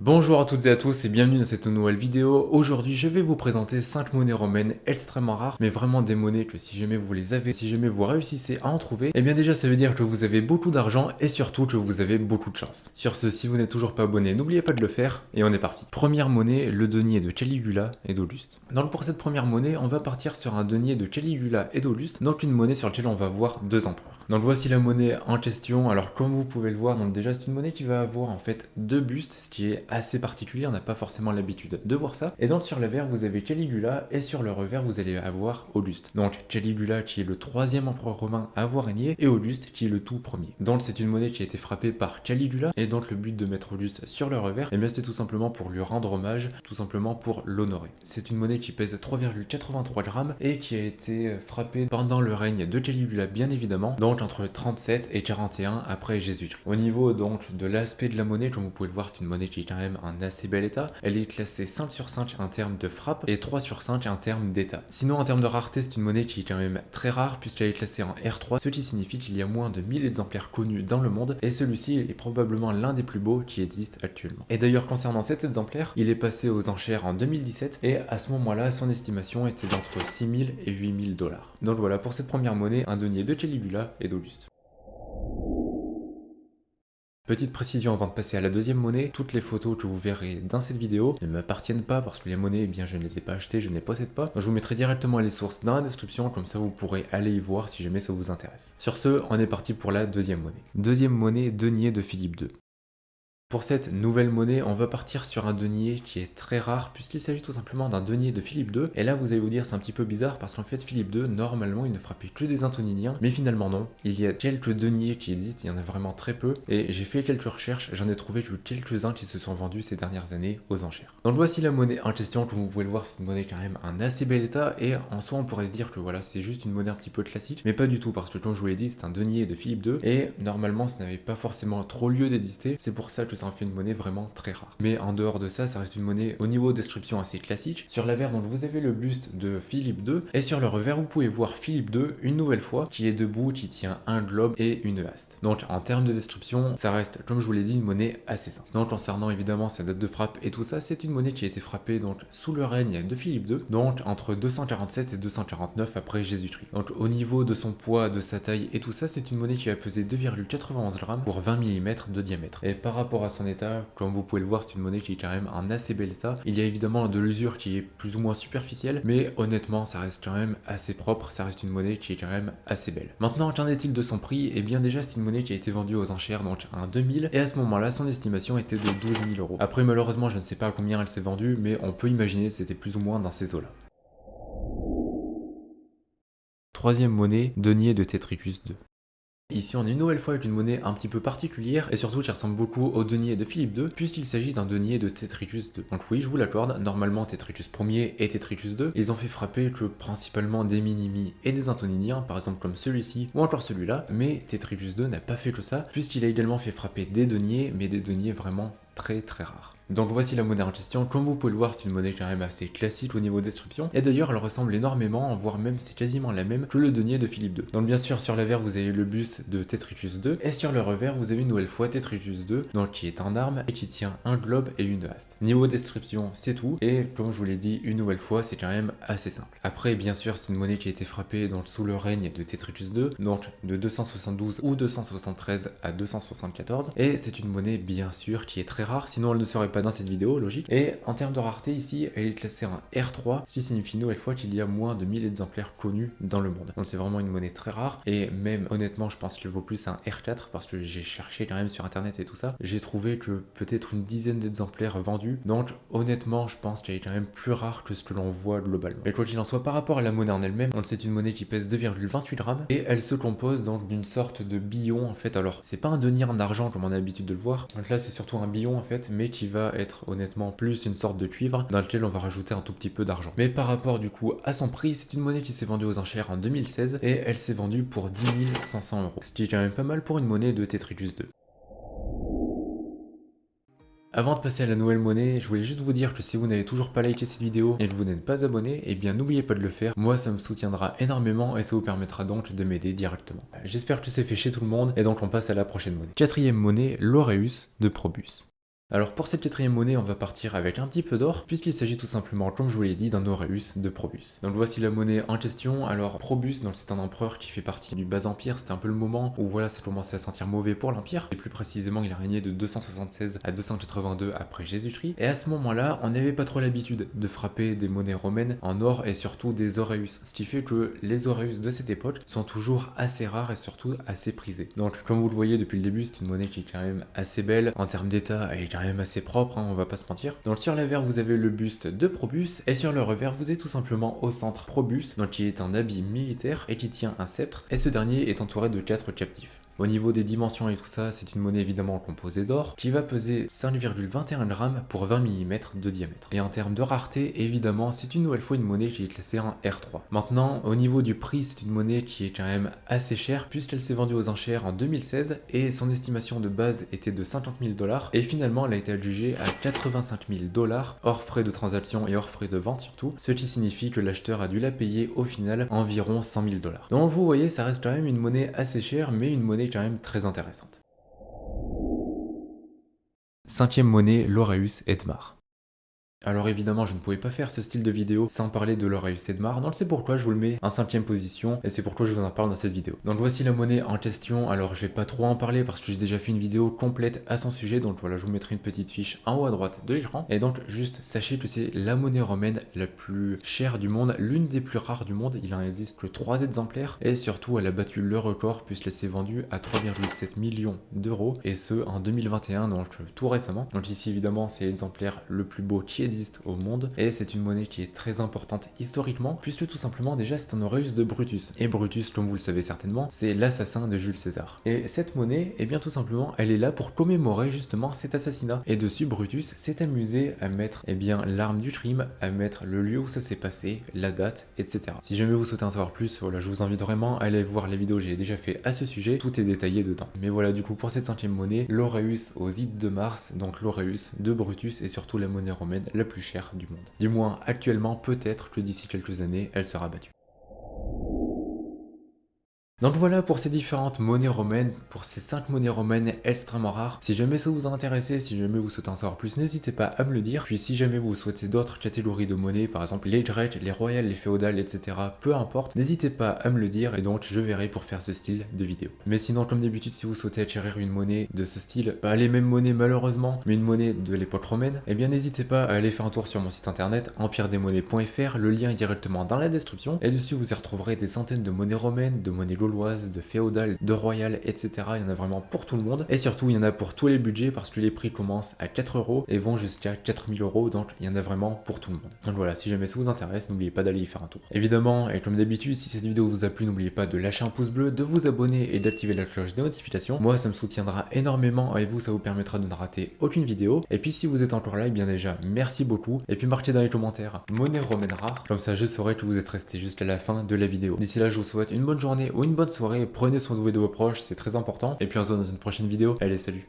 Bonjour à toutes et à tous et bienvenue dans cette nouvelle vidéo. Aujourd'hui je vais vous présenter 5 monnaies romaines extrêmement rares, mais vraiment des monnaies que si jamais vous les avez, si jamais vous réussissez à en trouver, et bien déjà ça veut dire que vous avez beaucoup d'argent et surtout que vous avez beaucoup de chance. Sur ce, si vous n'êtes toujours pas abonné, n'oubliez pas de le faire et on est parti. Première monnaie, le denier de Caligula et d'Auguste. Donc pour cette première monnaie, on va partir sur un denier de Caligula et d'Auguste, donc une monnaie sur laquelle on va voir deux empereurs. Donc voici la monnaie en question. Alors comme vous pouvez le voir, donc déjà c'est une monnaie qui va avoir en fait deux bustes, ce qui est assez particulier, on n'a pas forcément l'habitude de voir ça. Et donc sur l'avers vous avez Caligula et sur le revers vous allez avoir Auguste. Donc Caligula qui est le troisième empereur romain à avoir régné et Auguste qui est le tout premier. Donc c'est une monnaie qui a été frappée par Caligula et donc le but de mettre Auguste sur le revers, et bien c'était tout simplement pour lui rendre hommage, tout simplement pour l'honorer. C'est une monnaie qui pèse 3,83 grammes et qui a été frappée pendant le règne de Caligula bien évidemment, donc entre 37 et 41 après Jésus-Christ. Au niveau donc de l'aspect de la monnaie, comme vous pouvez le voir, c'est une monnaie qui est quand même un assez bel état. Elle est classée 5 sur 5 en termes de frappe et 3 sur 5 en termes d'état. Sinon en termes de rareté, c'est une monnaie qui est quand même très rare puisqu'elle est classée en R3, ce qui signifie qu'il y a moins de 1000 exemplaires connus dans le monde et celui-ci est probablement l'un des plus beaux qui existent actuellement. Et d'ailleurs concernant cet exemplaire, il est passé aux enchères en 2017 et à ce moment-là, son estimation était d'entre 6000 et 8000 dollars. Donc voilà pour cette première monnaie, un denier de Caligula et d'Auguste. Petite précision avant de passer à la deuxième monnaie, toutes les photos que vous verrez dans cette vidéo ne m'appartiennent pas parce que les monnaies, eh bien je ne les ai pas achetées, je ne les possède pas. Donc je vous mettrai directement les sources dans la description, comme ça vous pourrez aller y voir si jamais ça vous intéresse. Sur ce, on est parti pour la deuxième monnaie. Deuxième monnaie, denier de Philippe II. Pour cette nouvelle monnaie, on va partir sur un denier qui est très rare puisqu'il s'agit tout simplement d'un denier de Philippe II. Et là, vous allez vous dire c'est un petit peu bizarre parce qu'en fait, Philippe II, normalement, il ne frappait que des Antoniniens, mais finalement non. Il y a quelques deniers qui existent, il y en a vraiment très peu. Et j'ai fait quelques recherches, j'en ai trouvé que quelques-uns qui se sont vendus ces dernières années aux enchères. Donc voici la monnaie en question, comme vous pouvez le voir, c'est une monnaie quand même un assez bel état. Et en soi, on pourrait se dire que voilà, c'est juste une monnaie un petit peu classique, mais pas du tout parce que comme je vous l'ai dit, c'est un denier de Philippe II. Et normalement, ça n'avait pas forcément trop lieu d'exister. C'est pour ça que ça en fait une monnaie vraiment très rare. Mais en dehors de ça, ça reste une monnaie au niveau description assez classique. Sur l'avers, donc vous avez le buste de Philippe II, et sur le revers, vous pouvez voir Philippe II une nouvelle fois, qui est debout, qui tient un globe et une haste. Donc en termes de description, ça reste, comme je vous l'ai dit, une monnaie assez simple. Sinon, concernant évidemment sa date de frappe et tout ça, c'est une monnaie qui a été frappée donc sous le règne de Philippe II, donc entre 247 et 249 après Jésus-Christ. Donc au niveau de son poids, de sa taille et tout ça, c'est une monnaie qui va peser 2,91 grammes pour 20 mm de diamètre. Et par rapport à son état, comme vous pouvez le voir, c'est une monnaie qui est quand même en assez bel état. Il y a évidemment de l'usure qui est plus ou moins superficielle, mais honnêtement, ça reste quand même assez propre, ça reste une monnaie qui est quand même assez belle. Maintenant, qu'en est-il de son prix? Eh bien déjà, c'est une monnaie qui a été vendue aux enchères, donc à 2000, et à ce moment-là, son estimation était de 12 000 euros. Après, malheureusement, je ne sais pas à combien elle s'est vendue, mais on peut imaginer que c'était plus ou moins dans ces eaux-là. Troisième monnaie, denier de Tetricus II. Ici on est une nouvelle fois avec une monnaie un petit peu particulière et surtout qui ressemble beaucoup au denier de Philippe II puisqu'il s'agit d'un denier de Tetricus II. Donc oui, je vous l'accorde, normalement Tetricus Ier et Tetricus II, ils ont fait frapper que principalement des minimis et des antoniniens, par exemple comme celui-ci ou encore celui-là, mais Tetricus II n'a pas fait que ça puisqu'il a également fait frapper des deniers, mais des deniers vraiment très très rares. Donc voici la monnaie en question. Comme vous pouvez le voir, c'est une monnaie quand même assez classique au niveau description. Et d'ailleurs, elle ressemble énormément, voire même c'est quasiment la même que le denier de Philippe II. Donc bien sûr, sur l'avers, vous avez le buste de Tetricus II. Et sur le revers, vous avez une nouvelle fois Tetricus II, donc qui est en arme et qui tient un globe et une haste. Niveau description, c'est tout. Et comme je vous l'ai dit une nouvelle fois, c'est quand même assez simple. Après, bien sûr, c'est une monnaie qui a été frappée donc, sous le règne de Tetricus II, donc de 272 ou 273 à 274. Et c'est une monnaie, bien sûr, qui est très rare, sinon elle ne serait pas dans cette vidéo, logique. Et en termes de rareté, ici, elle est classée en R3, ce qui signifie une nouvelle fois qu'il y a moins de 1000 exemplaires connus dans le monde. Donc c'est vraiment une monnaie très rare, et même honnêtement, je pense qu'il vaut plus un R4, parce que j'ai cherché quand même sur internet et tout ça, j'ai trouvé que peut-être une dizaine d'exemplaires vendus, donc honnêtement, je pense qu'elle est quand même plus rare que ce que l'on voit globalement. Mais quoi qu'il en soit, par rapport à la monnaie en elle-même, c'est une monnaie qui pèse 2,28 grammes, et elle se compose donc d'une sorte de billon, en fait. Alors, c'est pas un denier en argent comme on a l'habitude de le voir, donc là c'est surtout un billon en fait, mais qui va être honnêtement plus une sorte de cuivre dans lequel on va rajouter un tout petit peu d'argent. Mais par rapport du coup à son prix, c'est une monnaie qui s'est vendue aux enchères en 2016 et elle s'est vendue pour 10 500 euros. Ce qui est quand même pas mal pour une monnaie de Tetricus II. Avant de passer à la nouvelle monnaie, je voulais juste vous dire que si vous n'avez toujours pas liké cette vidéo et que vous n'êtes pas abonné, eh bien n'oubliez pas de le faire, moi ça me soutiendra énormément et ça vous permettra donc de m'aider directement. J'espère que c'est fait chez tout le monde et donc on passe à la prochaine monnaie. Quatrième monnaie, l'Aureus de Probus. Alors pour cette quatrième monnaie, on va partir avec un petit peu d'or, puisqu'il s'agit tout simplement, comme je vous l'ai dit, d'un Aureus de Probus. Donc voici la monnaie en question. Alors Probus, donc c'est un empereur qui fait partie du bas empire, c'était un peu le moment où voilà, ça commençait à sentir mauvais pour l'empire, et plus précisément il a régné de 276 à 282 après Jésus-Christ, et à ce moment-là, on n'avait pas trop l'habitude de frapper des monnaies romaines en or et surtout des Aureus, ce qui fait que les Aureus de cette époque sont toujours assez rares et surtout assez prisés. Donc comme vous le voyez depuis le début, c'est une monnaie qui est quand même assez belle, en termes d'état, elle est quand même assez propre, hein, on va pas se mentir. Donc sur l'avers vous avez le buste de Probus, et sur le revers vous avez tout simplement au centre Probus, donc qui est un habit militaire et qui tient un sceptre, et ce dernier est entouré de 4 captifs. Au niveau des dimensions et tout ça, c'est une monnaie évidemment composée d'or qui va peser 5,21 grammes pour 20 mm de diamètre. Et en termes de rareté, évidemment, c'est une nouvelle fois une monnaie qui est classée en R3. Maintenant, au niveau du prix, c'est une monnaie qui est quand même assez chère puisqu'elle s'est vendue aux enchères en 2016 et son estimation de base était de 50 000 $, et finalement elle a été adjugée à 85 000 $, hors frais de transaction et hors frais de vente surtout, ce qui signifie que l'acheteur a dû la payer au final environ 100 000 $. Donc vous voyez, ça reste quand même une monnaie assez chère, mais une monnaie quand même très intéressante. Cinquième monnaie, l'Aureus Edmar. Alors évidemment, je ne pouvais pas faire ce style de vidéo sans parler de l'Aureus Edmar, donc c'est pourquoi je vous le mets en 5ème position, et c'est pourquoi je vous en parle dans cette vidéo. Donc voici la monnaie en question. Alors je vais pas trop en parler parce que j'ai déjà fait une vidéo complète à son sujet, donc voilà, je vous mettrai une petite fiche en haut à droite de l'écran. Et donc juste sachez que c'est la monnaie romaine la plus chère du monde, l'une des plus rares du monde. Il en existe que 3 exemplaires, et surtout elle a battu le record puisqu'elle s'est vendue à 3,7 millions d'euros, et ce en 2021, donc tout récemment. Donc ici évidemment c'est l'exemplaire le plus beau qui existe au monde, et c'est une monnaie qui est très importante historiquement puisque tout simplement déjà c'est un Aureus de Brutus, et Brutus, comme vous le savez certainement, c'est l'assassin de Jules César. Et cette monnaie, et bien tout simplement elle est là pour commémorer justement cet assassinat, et dessus Brutus s'est amusé à mettre bien l'arme du crime, à mettre le lieu où ça s'est passé, la date, etc. Si jamais vous souhaitez en savoir plus, voilà, je vous invite vraiment à aller voir les vidéos que j'ai déjà fait à ce sujet, tout est détaillé dedans. Mais voilà, du coup pour cette 5ème monnaie, l'Aureus aux ides de Mars, donc l'Aureus de Brutus est surtout la monnaie romaine la plus chère du monde. Du moins actuellement, peut-être que d'ici quelques années, elle sera battue. Donc voilà pour ces différentes monnaies romaines, pour ces 5 monnaies romaines extrêmement rares. Si jamais ça vous a intéressé, si jamais vous souhaitez en savoir plus, n'hésitez pas à me le dire. Puis si jamais vous souhaitez d'autres catégories de monnaies, par exemple les grecques, les royales, les féodales, etc., peu importe, n'hésitez pas à me le dire et donc je verrai pour faire ce style de vidéo. Mais sinon, comme d'habitude, si vous souhaitez acquérir une monnaie de ce style, pas les mêmes monnaies malheureusement, mais une monnaie de l'époque romaine, eh bien n'hésitez pas à aller faire un tour sur mon site internet empiredesmonnaies.fr, le lien est directement dans la description, et dessus vous y retrouverez des centaines de monnaies romaines, de monnaies gauloises, de féodales, de royales, etc. Il y en a vraiment pour tout le monde, et surtout il y en a pour tous les budgets parce que les prix commencent à 4 € et vont jusqu'à 4000 €, donc il y en a vraiment pour tout le monde. Donc voilà, si jamais ça vous intéresse, n'oubliez pas d'aller y faire un tour. Évidemment, et comme d'habitude, si cette vidéo vous a plu, n'oubliez pas de lâcher un pouce bleu, de vous abonner et d'activer la cloche des notifications. Moi ça me soutiendra énormément, et vous ça vous permettra de ne rater aucune vidéo. Et puis si vous êtes encore là, et bien déjà merci beaucoup, et puis marquez dans les commentaires monnaie romaine rare, comme ça je saurai que vous êtes resté jusqu'à la fin de la vidéo. D'ici là, je vous souhaite une bonne journée ou une bonne soirée, prenez soin de vous et de vos proches, c'est très important, et puis on se voit dans une prochaine vidéo. Allez, salut!